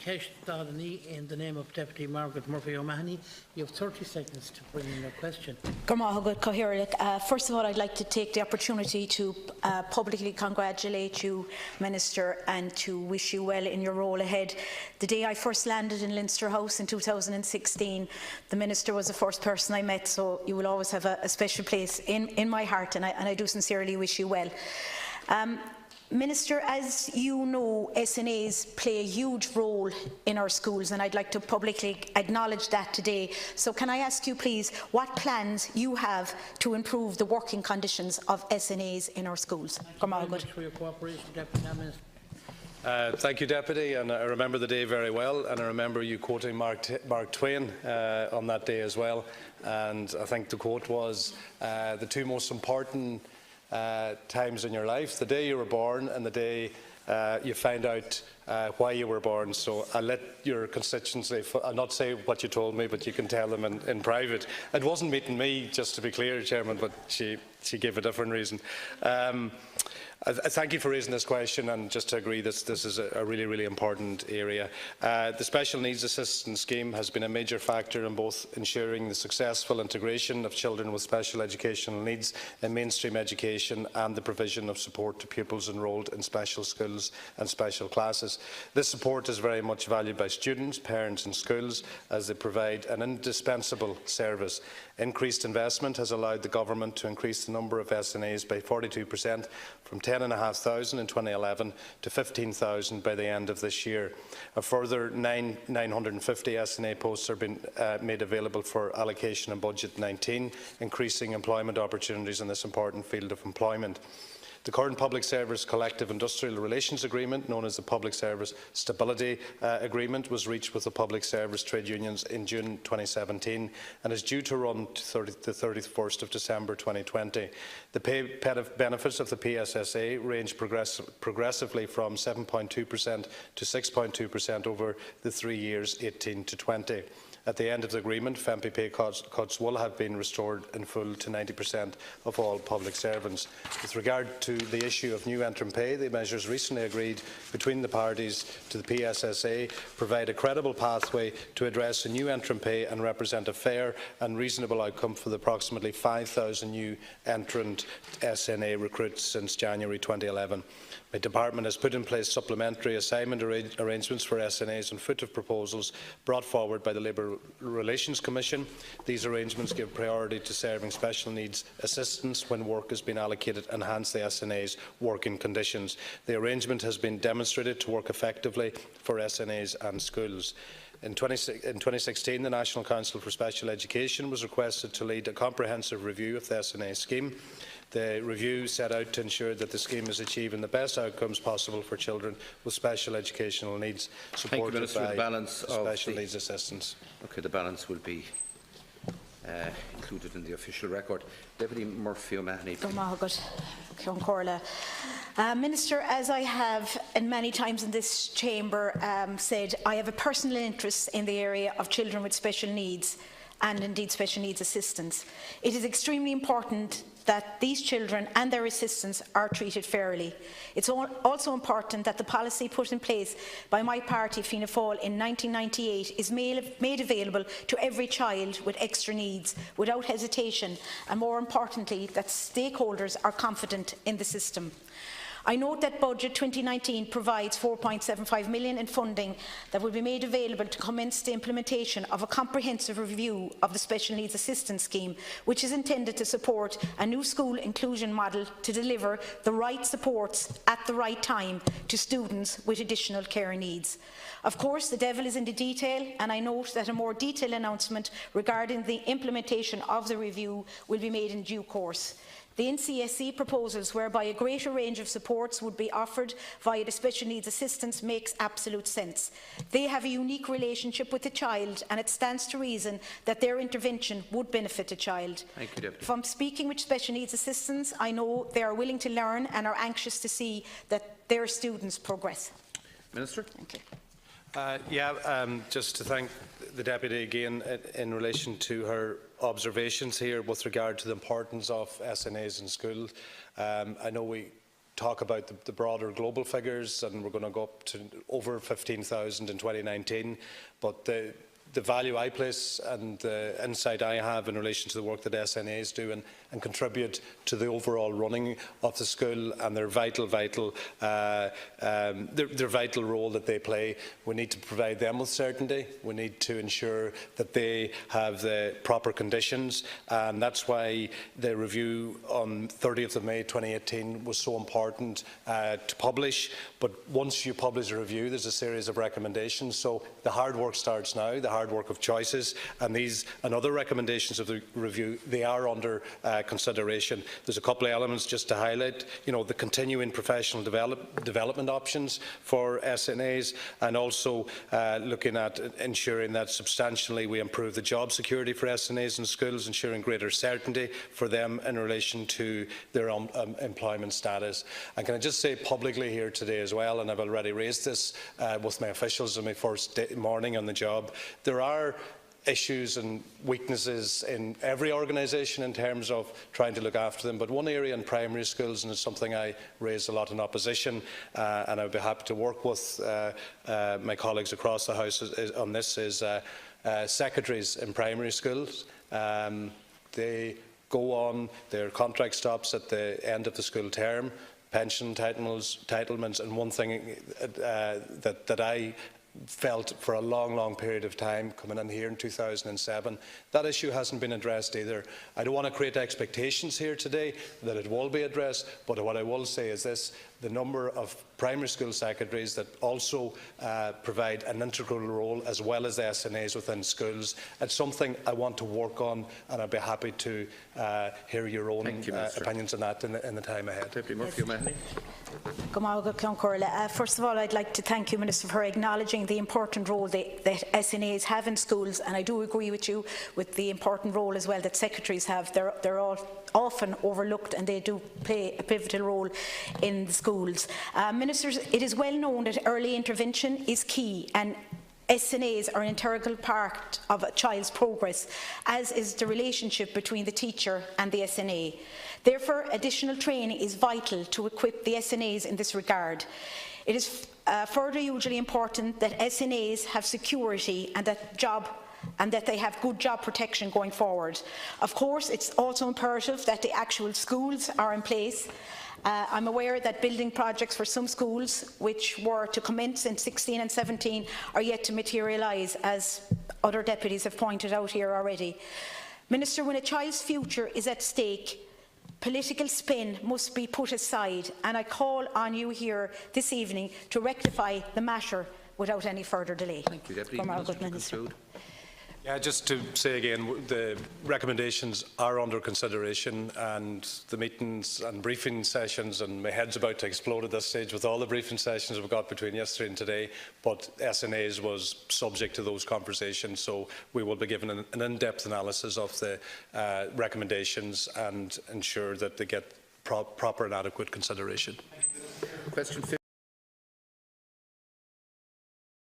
Ceist Dáil in the name of Deputy Margaret Murphy O'Mahony. You have 30 seconds to bring in your question. First of all, I'd like to take the opportunity to publicly congratulate you, Minister, and to wish you well in your role ahead. The day I first landed in Leinster House in 2016, the Minister was the first person I met, so you will always have a special place in my heart, and I do sincerely wish you well. Minister, as you know, SNAs play a huge role in our schools, and I'd like to publicly acknowledge that today. So can I ask you please what plans you have to improve the working conditions of SNAs in our schools? Thank you very much for your cooperation, Deputy Minister. Thank you, Deputy, and I remember the day very well, and I remember you quoting Mark Twain on that day as well, and I think the quote was, the two most important times in your life, the day you were born and the day you find out why you were born. So I'll let your constituency, I'll not say what you told me, but you can tell them in private. It wasn't meeting me, just to be clear, Chairman, but she gave a different reason. Thank you for raising this question, and just to agree, this is a really important area. The Special Needs Assistance Scheme has been a major factor in both ensuring the successful integration of children with special educational needs in mainstream education and the provision of support to pupils enrolled in special schools and special classes. This support is very much valued by students, parents and schools, as they provide an indispensable service. Increased investment has allowed the Government to increase the number of SNAs by 42%, from 10,500 in 2011 to 15,000 by the end of this year. A further 950 SNA posts are being made available for allocation in Budget 19, increasing employment opportunities in this important field of employment. The current Public Service Collective Industrial Relations Agreement, known as the Public Service Stability Agreement, was reached with the public service trade unions in June 2017 and is due to run to the 31st of December 2020. The pay benefits of the PSSA range progressively from 7.2% to 6.2% over the 3 years 18 to 20. At the end of the agreement, FMP pay cuts will have been restored in full to 90% of all public servants. With regard to the issue of new entrant pay, the measures recently agreed between the parties to the PSSA provide a credible pathway to address the new entrant pay and represent a fair and reasonable outcome for the approximately 5,000 new entrant SNA recruits since January 2011. My department has put in place supplementary assignment arrangements for SNAs on foot of proposals brought forward by the Labour Relations Commission. These arrangements give priority to serving special needs assistance when work has been allocated and enhance the SNA's working conditions. The arrangement has been demonstrated to work effectively for SNAs and schools. In 2016, the National Council for Special Education was requested to lead a comprehensive review of the SNA scheme. The review set out to ensure that the scheme is achieving the best outcomes possible for children with special educational needs, supported by special needs assistance. Okay, the balance will be included in the official record. Deputy Murphy O'Mahony. Minister, as I have and many times in this chamber said, I have a personal interest in the area of children with special needs and indeed special needs assistance. It is extremely important that these children and their assistants are treated fairly. It's also important that the policy put in place by my party, Fianna Fáil, in 1998 is made available to every child with extra needs without hesitation, and more importantly, that stakeholders are confident in the system. I note that Budget 2019 provides £4.75 million in funding that will be made available to commence the implementation of a comprehensive review of the Special Needs Assistance Scheme, which is intended to support a new school inclusion model to deliver the right supports at the right time to students with additional care needs. Of course, the devil is in the detail, and I note that a more detailed announcement regarding the implementation of the review will be made in due course. The NCSE proposals whereby a greater range of supports would be offered via the special needs assistance makes absolute sense. They have a unique relationship with the child, and it stands to reason that their intervention would benefit the child. Thank you, Deputy. From speaking with special needs assistants, I know they are willing to learn and are anxious to see that their students progress. Minister. Thank you. Just to thank the Deputy again in relation to her observations here with regard to the importance of SNAs in schools. I know we talk about the broader global figures, and we're going to go up to over 15,000 in 2019. But the value I place and the insight I have in relation to the work that SNAs do and contribute to the overall running of the school and their vital role that they play. We need to provide them with certainty. We need to ensure that they have the proper conditions, and that's why the review on 30th of May 2018 was so important to publish. But once you publish a review, there's a series of recommendations. So the hard work starts now, the hard work of choices, and these and other recommendations of the review, they are under consideration. There's a couple of elements just to highlight. You know, the continuing professional development options for SNAs, and also looking at ensuring that substantially we improve the job security for SNAs in schools, ensuring greater certainty for them in relation to their employment status. And can I just say publicly here today as well, and I've already raised this with my officials on my first morning on the job, there are issues and weaknesses in every organisation in terms of trying to look after them. But one area in primary schools, and it's something I raised a lot in opposition, and I would be happy to work with my colleagues across the House on this, is secretaries in primary schools. They go on, their contract stops at the end of the school term, pension entitlements, and one thing that I felt for a long period of time coming in here in 2007, that issue hasn't been addressed either. I don't want to create expectations here today that it will be addressed, but what I will say is this: the number of primary school secretaries that also provide an integral role, as well as the SNAs within schools, it's something I want to work on, and I'd be happy to hear your own opinions on that in the time ahead. First of all, I'd like to thank you, Minister, for acknowledging the important role that SNAs have in schools, and I do agree with you with the important role as well that secretaries have. They're all often overlooked, and they do play a pivotal role in the schools. Ministers, it is well known that early intervention is key, and SNAs are an integral part of a child's progress, as is the relationship between the teacher and the SNA. Therefore, additional training is vital to equip the SNAs in this regard. It is further hugely important that SNAs have security and that they have good job protection going forward. Of course, it's also imperative that the actual schools are in place. I'm aware that building projects for some schools, which were to commence in 16 and 17, are yet to materialise, as other deputies have pointed out here already. Minister, when a child's future is at stake, political spin must be put aside, and I call on you here this evening to rectify the matter without any further delay. Thank you, Deputy Minister. Yeah, just to say again, the recommendations are under consideration, and the meetings and briefing sessions, and my head's about to explode at this stage with all the briefing sessions we've got between yesterday and today, but SNAs was subject to those conversations, so we will be given an in-depth analysis of the recommendations and ensure that they get proper and adequate consideration. Question